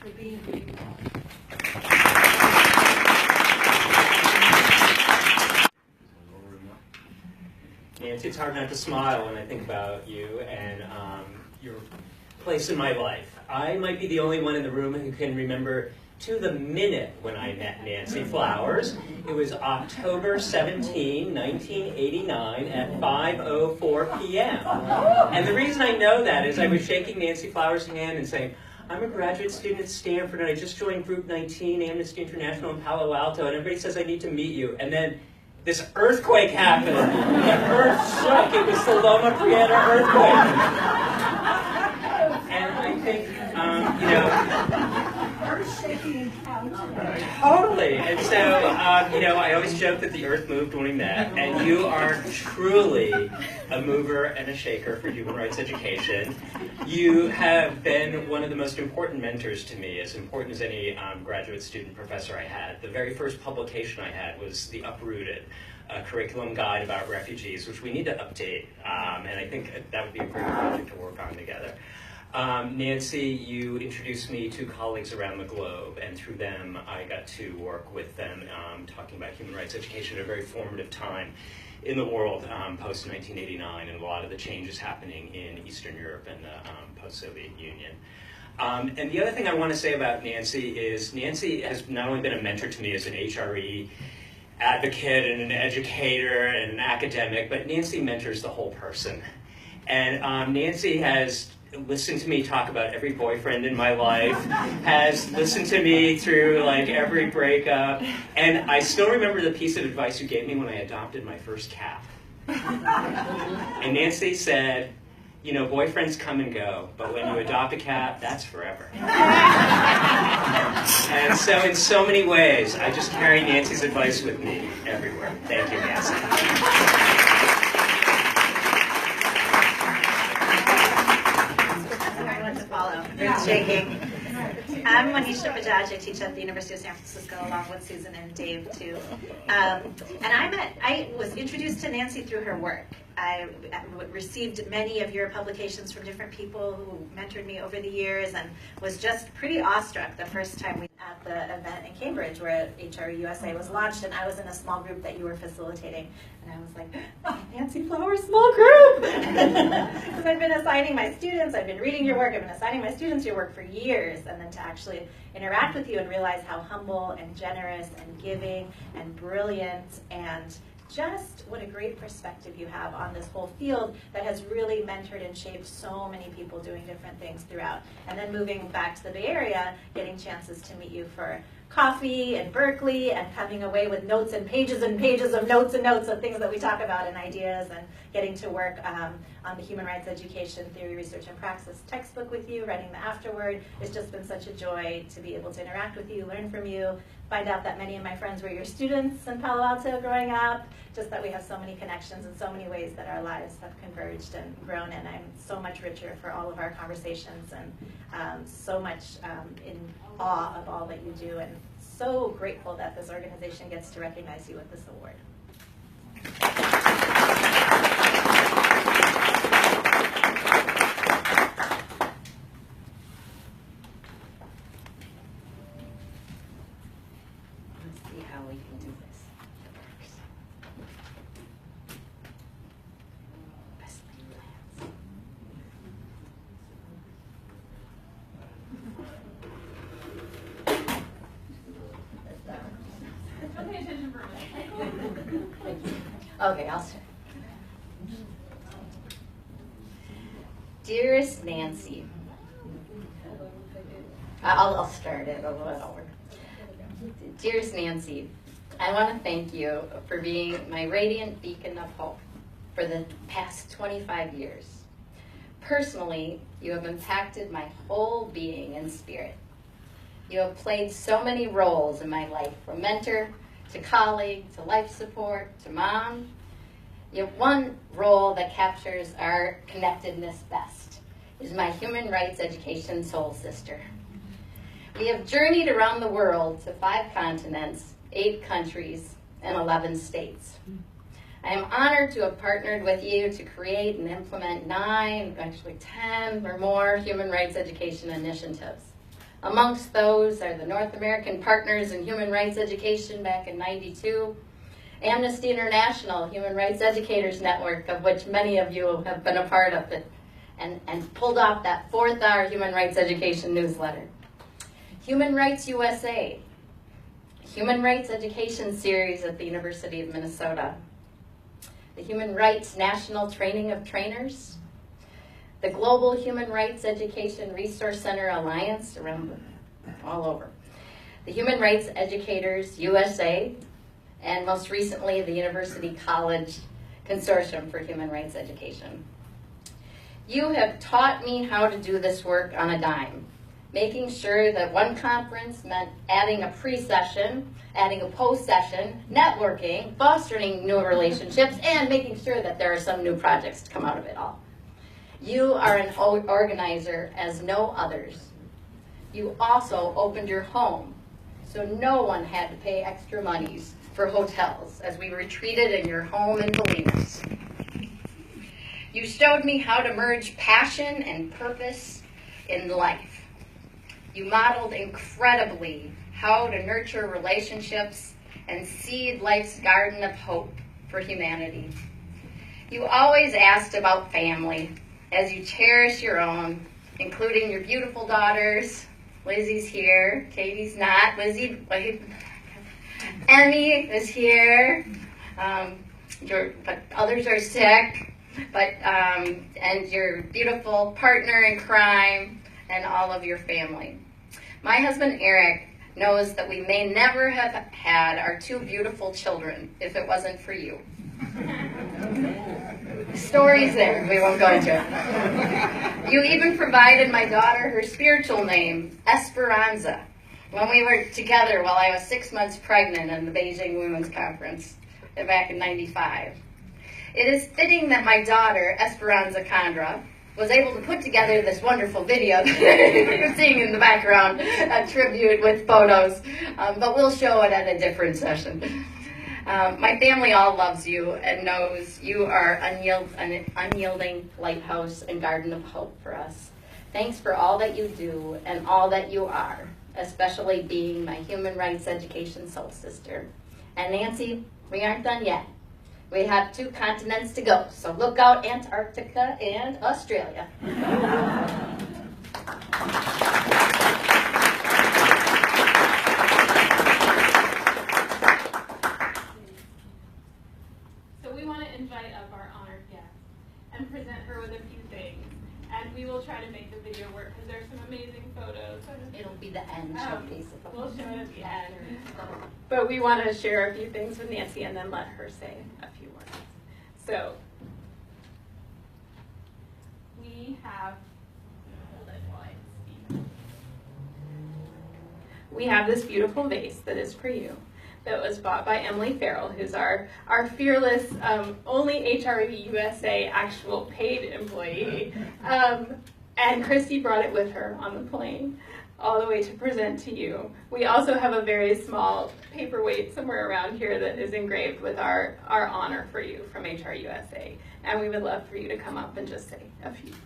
for being who you are. Nancy, it's hard not to smile when I think about you and your place in my life. I might be the only one in the room who can remember to the minute when I met Nancy Flowers. It was October 17, 1989 at 5:04 p.m. And the reason I know that is I was shaking Nancy Flowers' hand and saying, I'm a graduate student at Stanford and I just joined Group 19, Amnesty International in Palo Alto, and everybody says I need to meet you. And then this earthquake happened. The earth shook. It was the Loma Prieta earthquake. And I think, Earth-shaking encounter. Totally. And so, I always joke that the earth moved when we met, and you are truly a mover and a shaker for human rights education. You have been one of the most important mentors to me, as important as any graduate student professor I had. The very first publication I had was The Uprooted, a curriculum guide about refugees, which we need to update, and I think that would be a great project to work on together. Nancy, you introduced me to colleagues around the globe, and through them I got to work with them talking about human rights education at a very formative time in the world post-1989 and a lot of the changes happening in Eastern Europe and the post-Soviet Union. And the other thing I want to say about Nancy is Nancy has not only been a mentor to me as an HRE advocate and an educator and an academic, but Nancy mentors the whole person. And Nancy has listened to me talk about every boyfriend in my life, has listened to me through like every breakup, and I still remember the piece of advice you gave me when I adopted my first cat. And Nancy said, you know, boyfriends come and go, but when you adopt a cat, that's forever. And so in so many ways, I just carry Nancy's advice with me everywhere. Thank you, Nancy. Shaking. I'm Monisha Bajaj. I teach at the University of San Francisco along with Susan and Dave too. And I was introduced to Nancy through her work. I received many of your publications from different people who mentored me over the years and was just pretty awestruck the first time we at the event in Cambridge where HRE USA was launched, and I was in a small group that you were facilitating. And I was like, oh, Nancy Flowers, small group! Because I've been assigning my students, I've been reading your work, I've been assigning my students your work for years, and then to actually interact with you and realize how humble and generous and giving and brilliant and just what a great perspective you have on this whole field that has really mentored and shaped so many people doing different things throughout. And then moving back to the Bay Area, getting chances to meet you for coffee in Berkeley and coming away with notes and pages of notes and notes of things that we talk about and ideas, and getting to work on the Human Rights Education Theory, Research, and Praxis textbook with you, writing the afterword. It's just been such a joy to be able to interact with you, learn from you, find out that many of my friends were your students in Palo Alto growing up, just that we have so many connections in so many ways that our lives have converged and grown, and I'm so much richer for all of our conversations and so much in awe of all that you do, and so grateful that this organization gets to recognize you with this award. Let's see how we can do this. Best laid plans. Okay, I'll start. Dearest Nancy, I'll start it a little. Dearest Nancy, I want to thank you for being my radiant beacon of hope for the past 25 years. Personally, you have impacted my whole being and spirit. You have played so many roles in my life, from mentor to colleague, to life support, to mom. Yet one role that captures our connectedness best is my human rights education soul sister. We have journeyed around the world to 5 continents, 8 countries, and 11 states. I am honored to have partnered with you to create and implement 9, actually 10 or more human rights education initiatives. Amongst those are the North American Partners in Human Rights Education back in '92, Amnesty International Human Rights Educators Network, of which many of you have been a part of it, and pulled off that 4th-hour human rights education newsletter. Human Rights USA, Human Rights Education Series at the University of Minnesota, the Human Rights National Training of Trainers, the Global Human Rights Education Resource Center Alliance all over, the Human Rights Educators USA, and most recently the University College Consortium for Human Rights Education. You have taught me how to do this work on a dime, making sure that one conference meant adding a pre-session, adding a post-session, networking, fostering new relationships, and making sure that there are some new projects to come out of it all. You are an organizer as no others. You also opened your home, so no one had to pay extra monies for hotels as we retreated in your home in Bolinas. You showed me how to merge passion and purpose in life. You modeled incredibly how to nurture relationships and seed life's garden of hope for humanity. You always asked about family as you cherish your own, including your beautiful daughters. Lizzie's here, Katie's not. Emmy is here, but others are sick. And your beautiful partner in crime and all of your family. My husband Eric knows that we may never have had our 2 beautiful children if it wasn't for you. Stories there, we won't go into it. You even provided my daughter her spiritual name, Esperanza, when we were together while I was 6 months pregnant in the Beijing Women's Conference back in '95. It is fitting that my daughter, Esperanza Condra, was able to put together this wonderful video that you're seeing in the background, a tribute with photos, but we'll show it at a different session. My family all loves you and knows you are an unyielding lighthouse and garden of hope for us. Thanks for all that you do and all that you are, especially being my human rights education soul sister. And Nancy, we aren't done yet. We have 2 continents to go, so look out Antarctica and Australia. So we want to invite up our honored guest and present her with a few things. And we will try to make the video work because there's some amazing photos. It'll be the end showcase. We'll show it at the end. But we want to share a few things with Nancy and then let her say a few words. So we have, hold it while I speak. We have this beautiful vase that is for you, that was bought by Emily Farrell, who's our fearless, only HRE USA actual paid employee. And Christy brought it with her on the plane all the way to present to you. We also have a very small paperweight somewhere around here that is engraved with our honor for you from HRE USA. And we would love for you to come up and just say a few things.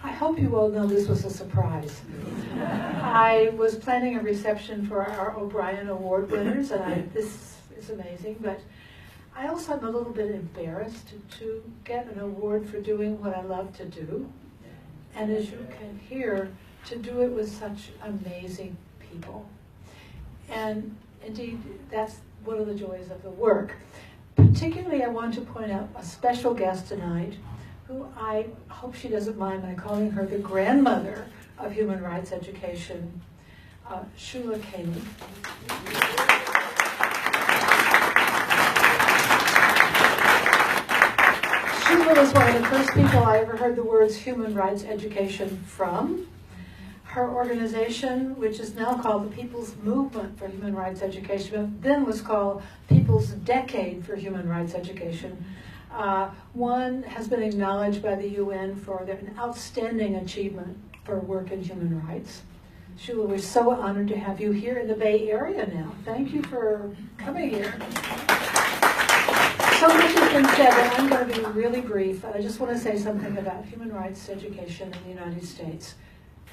I hope you all know this was a surprise. I was planning a reception for our O'Brien Award winners, and this is amazing, but I also am a little bit embarrassed to get an award for doing what I love to do. And as you can hear, to do it with such amazing people. And indeed, that's one of the joys of the work. Particularly, I want to point out a special guest tonight, who I hope she doesn't mind my calling her the grandmother of human rights education, Shula Koenig. Shula was one of the first people I ever heard the words human rights education from. Her organization, which is now called the People's Movement for Human Rights Education, then was called People's Decade for Human Rights Education. One has been acknowledged by the UN for an outstanding achievement for work in human rights. Shula, we're so honored to have you here in the Bay Area now. Thank you for coming here. So much has been said, and I'm going to be really brief. I just want to say something about human rights education in the United States.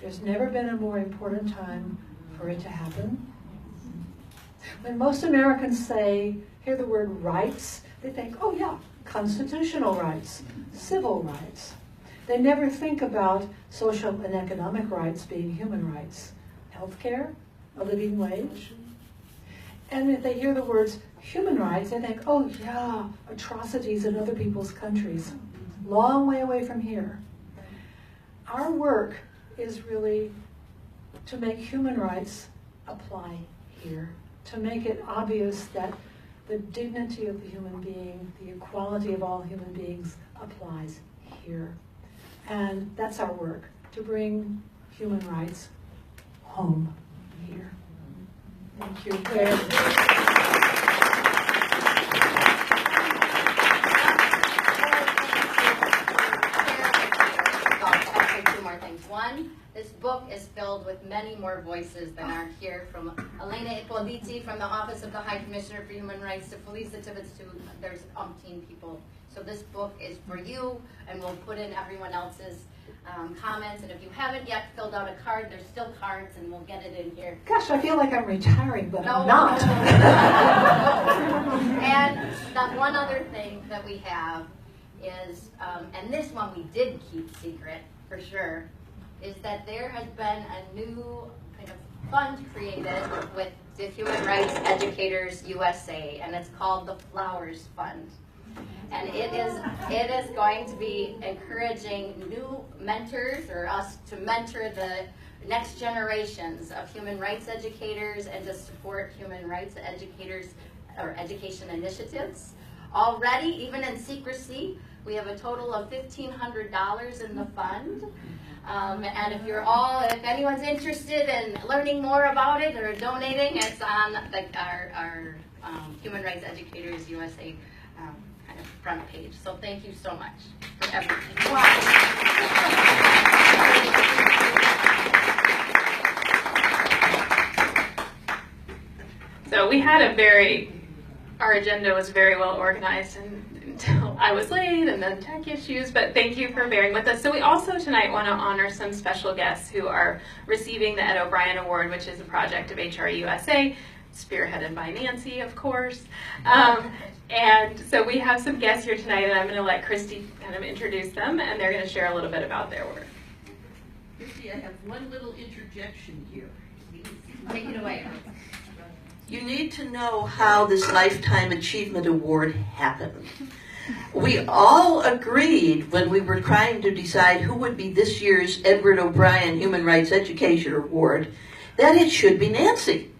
There's never been a more important time for it to happen. When most Americans hear the word rights, they think, oh yeah, constitutional rights, civil rights. They never think about social and economic rights being human rights. Healthcare, a living wage. And if they hear the words human rights, they think, oh yeah, atrocities in other people's countries. Long way away from here. Our work is really to make human rights apply here, to make it obvious that the dignity of the human being, the equality of all human beings applies here. And that's our work, to bring human rights home here. Thank you very much. One, this book is filled with many more voices than are here, from Elena Ippoliti from the Office of the High Commissioner for Human Rights to Felisa Tibbets to there's umpteen people. So this book is for you, and we'll put in everyone else's comments. And if you haven't yet filled out a card, there's still cards, and we'll get it in here. Gosh, I feel like I'm retiring, but No, I'm not. And that one other thing that we have is, and this one we did keep secret for sure, is that there has been a new kind of fund created with the Human Rights Educators USA, and it's called the Flowers Fund. And it is going to be encouraging new mentors, or us to mentor the next generations of human rights educators and to support human rights educators or education initiatives. Already, even in secrecy, we have a total of $1,500 in the fund. And if anyone's interested in learning more about it or donating, it's on our Human Rights Educators USA kind of front page. So thank you so much for everything. So we had our agenda was very well organized until I was late and then tech issues, but thank you for bearing with us. So we also tonight want to honor some special guests who are receiving the Ed O'Brien Award, which is a project of HRE USA, spearheaded by Nancy, of course. And so we have some guests here tonight, and I'm going to let Christy kind of introduce them, and they're going to share a little bit about their work. Christy, I have one little interjection here. Take it away. You need to know how this Lifetime Achievement Award happened. We all agreed when we were trying to decide who would be this year's Edward O'Brien Human Rights Education Award that it should be Nancy.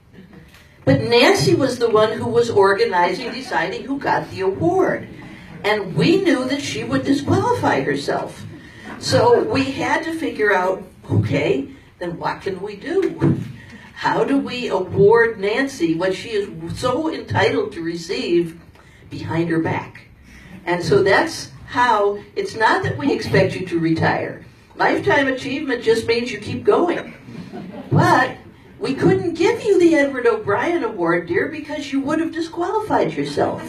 But Nancy was the one who was organizing, deciding who got the award. And we knew that she would disqualify herself. So we had to figure out, okay, then what can we do? How do we award Nancy what she is so entitled to receive behind her back? And so that's how, it's not that we expect you to retire. Lifetime achievement just means you keep going. But we couldn't give you the Edward O'Brien Award, dear, because you would have disqualified yourself.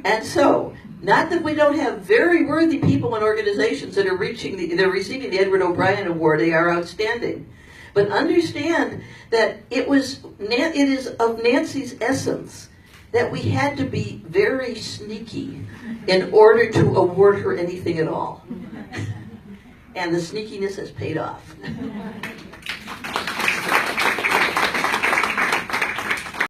And so, not that we don't have very worthy people and organizations that are receiving the Edward O'Brien Award, they are outstanding. But understand that it is of Nancy's essence that we had to be very sneaky in order to award her anything at all. And the sneakiness has paid off.